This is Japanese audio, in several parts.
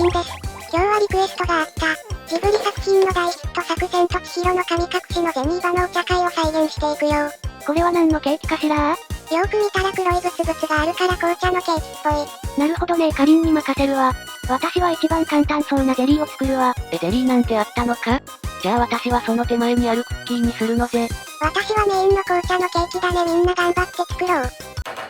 ンです。今日はリクエストがあった。ジブリ作品の大ヒット作千と千尋の神隠しのゼニーバのお茶会を再現していくよ。これは何のケーキかしら？よーく見たら黒いブツブツがあるから紅茶のケーキっぽい。なるほどね、かりんに任せるわ。私は一番簡単そうなゼリーを作るわ。ゼリーなんてあったのか？じゃあ私はその手前にあるクッキーにするのぜ。私はメインの紅茶のケーキだね。みんな頑張って作ろう。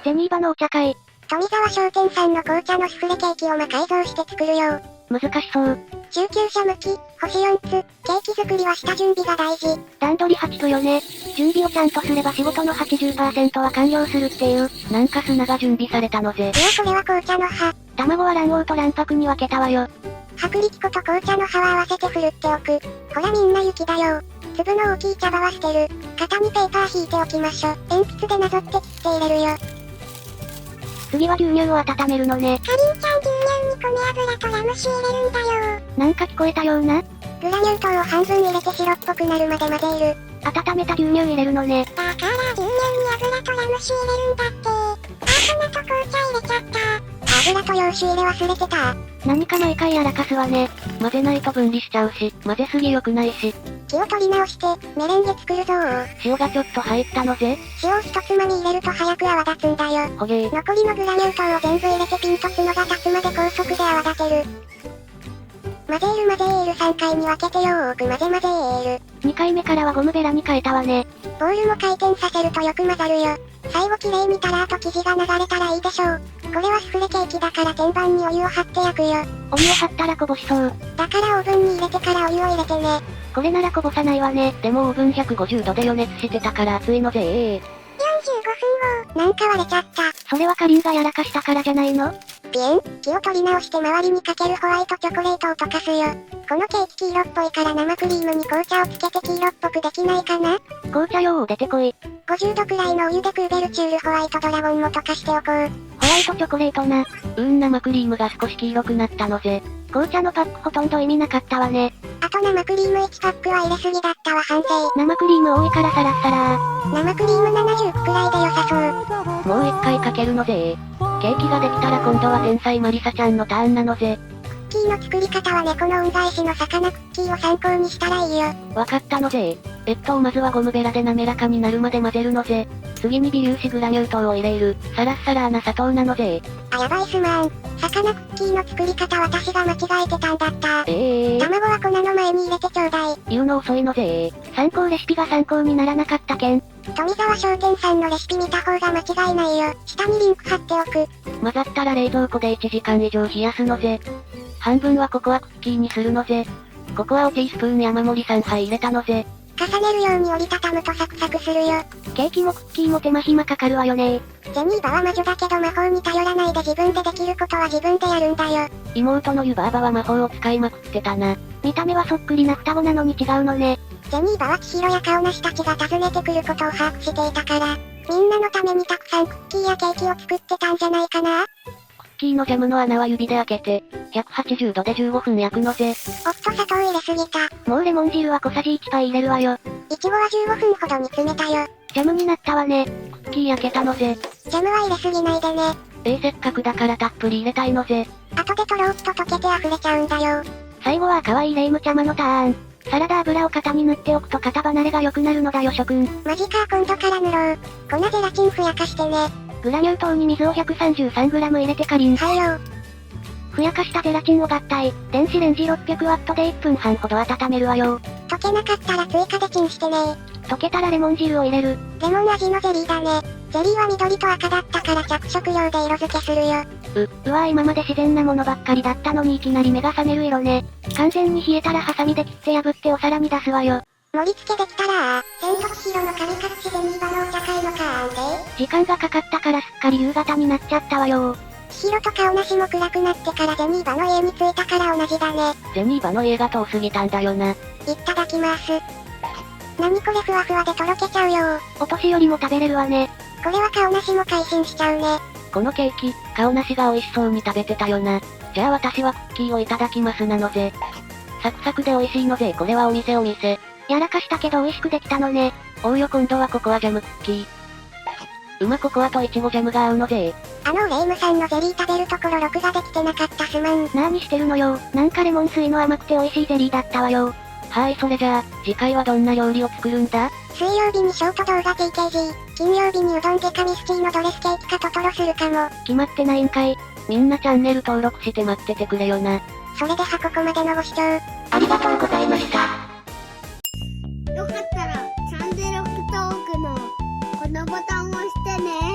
ゼニーバのお茶会。富澤商店さんの紅茶のスフレケーキを改造して作るよ。難しそう。中級者向き、星4つ、ケーキ作りは下準備が大事。段取り8分よね。準備をちゃんとすれば仕事の 80% は完了するっていう。なんか砂が準備されたのぜ。いやこれは紅茶の葉。卵は卵黄と卵白に分けたわよ。薄力粉と紅茶の葉は合わせてふるっておく。ほらみんな雪だよ。粒の大きい茶葉は捨てる。型にペーパー引いておきましょ。鉛筆でなぞって切って入れるよ。次は牛乳を温めるのね。かりんちゃん牛乳に米油とラム酒入れるんだよ。なんか聞こえたような。グラニュー糖を半分入れて白っぽくなるまで混ぜる。温めた牛乳入れるのね。だから牛乳に油とラム酒入れるんだって。粉と紅茶入れちゃった。油と洋酒入れ忘れてた。何か毎回やらかすわね。混ぜないと分離しちゃうし、混ぜすぎ良くないし。気を取り直して、メレンゲ作るぞー。塩がちょっと入ったのぜ。塩を一つまみ入れると早く泡立つんだよ。ほげー。残りのグラニュー糖を全部入れてピンと角が立つまで高速で泡立てる。混ぜーる3回に分けてよーく混ぜーる。2回目からはゴムベラに変えたわね。ボールも回転させるとよく混ざるよ。最後綺麗見たらあと生地が流れたらいいでしょう。これはスフレケーキだから天板にお湯を張って焼くよ。お湯を張ったらこぼしそう。だからオーブンに入れてからお湯を入れてね。これならこぼさないわね。でもオーブン150度で予熱してたから熱いのぜ45分後、なんか割れちゃった。それはかりんがやらかしたからじゃないの？ピエン、気を取り直して周りにかけるホワイトチョコレートを溶かすよ。このケーキ黄色っぽいから生クリームに紅茶をつけて黄色っぽくできないかな？紅茶用を出てこい。50度くらいのお湯でクーベルチュールホワイトドラゴンも溶かしておこう。ホワイトチョコレートな。生クリームが少し黄色くなったのぜ。紅茶のパックほとんど意味なかったわね。あと生クリーム1パックは入れすぎだったわ反省。生クリーム多いからサラッサラー。生クリーム70くらいで良さそう。もう一回かけるのぜ。ケーキができたら今度は天才マリサちゃんのターンなのぜ。クッキーの作り方は猫の恩返しの魚クッキーを参考にしたらいいよ。わかったのぜ。まずはゴムベラで滑らかになるまで混ぜるのぜ。次に微粒子グラニュー糖を入れる。サラッサラーな砂糖なのぜ。あ、やばいすまん。魚クッキーの作り方私が間違えてたんだった。卵は粉の前に入れてちょうだい。言うの遅いのぜ。参考レシピが参考にならなかったけん。富澤商店さんのレシピ見た方が間違いないよ。下にリンク貼っておく。混ざったら冷蔵庫で1時間以上冷やすのぜ。半分はココアクッキーにするのぜ。ココアをティースプーン山盛り3杯入れたのぜ。重ねるように折りたたむとサクサクするよ。ケーキもクッキーも手間暇かかるわよね。ゼニーバは魔女だけど魔法に頼らないで自分でできることは自分でやるんだよ。妹のユバーバは魔法を使いまくってたな。見た目はそっくりな双子なのに違うのね。ゼニーバは千尋やカオナシたちが訪ねてくることを把握していたから、みんなのためにたくさんクッキーやケーキを作ってたんじゃないかな。クッキーのジャムの穴は指で開けて、180度で15分焼くのぜ。おっと砂糖入れすぎた。もうレモン汁は小さじ1杯入れるわよ。いちごは15分ほど煮詰めたよ。ジャムになったわね。クッキー焼けたのぜ。ジャムは入れすぎないでね。せっかくだからたっぷり入れたいのぜ。後でとろーっと溶けて溢れちゃうんだよ。最後は可愛いレイムちゃまのターン。サラダ油を型に塗っておくと型離れが良くなるのだよ諸君。マジか今度から塗ろう。粉ゼラチンふやかしてね。グラニュー糖に水を 133g 入れてかりん。はいよ。ふやかしたゼラチンを合体。電子レンジ 600W で1分半ほど温めるわよ。溶けなかったら追加でチンしてね。溶けたらレモン汁を入れる。レモン味のゼリーだね。ゼリーは緑と赤だったから着色料で色付けするよ。うわ今まで自然なものばっかりだったのにいきなり目が覚める色ね。完全に冷えたらハサミで切って破ってお皿に出すわよ。盛り付けできたら千と千尋の神隠しゼニーバのお茶会のカーンで。時間がかかったからすっかり夕方になっちゃったわよ。千尋とカオナシも暗くなってからゼニーバの家に着いたから同じだね。ゼニーバの家が遠すぎたんだよな。いただきます。何これふわふわでとろけちゃうよ。お年寄りも食べれるわね。これはカオナシも改心しちゃうね。このケーキ、カオナシが美味しそうに食べてたよな。じゃあ私はクッキーをいただきますなのぜ。サクサクで美味しいのぜ。これはお店。やらかしたけど美味しくできたのね。おうよ今度はココアジャムクッキー。ココアとイチゴジャムが合うのぜ。レイムさんのゼリー食べるところ録画できてなかったすまん。なーにしてるのよ。なんかレモン水の甘くて美味しいゼリーだったわよ。はーい、それじゃあ、次回はどんな料理を作るんだ？水曜日にショート動画 TKG、金曜日にうどんデカミスティのドレスケーキかトトロするかも。決まってないんかい。みんなチャンネル登録して待っててくれよな。それではここまでのご視聴ありがとうございました。よかったらチャンネル登録のこのボタンを押してね。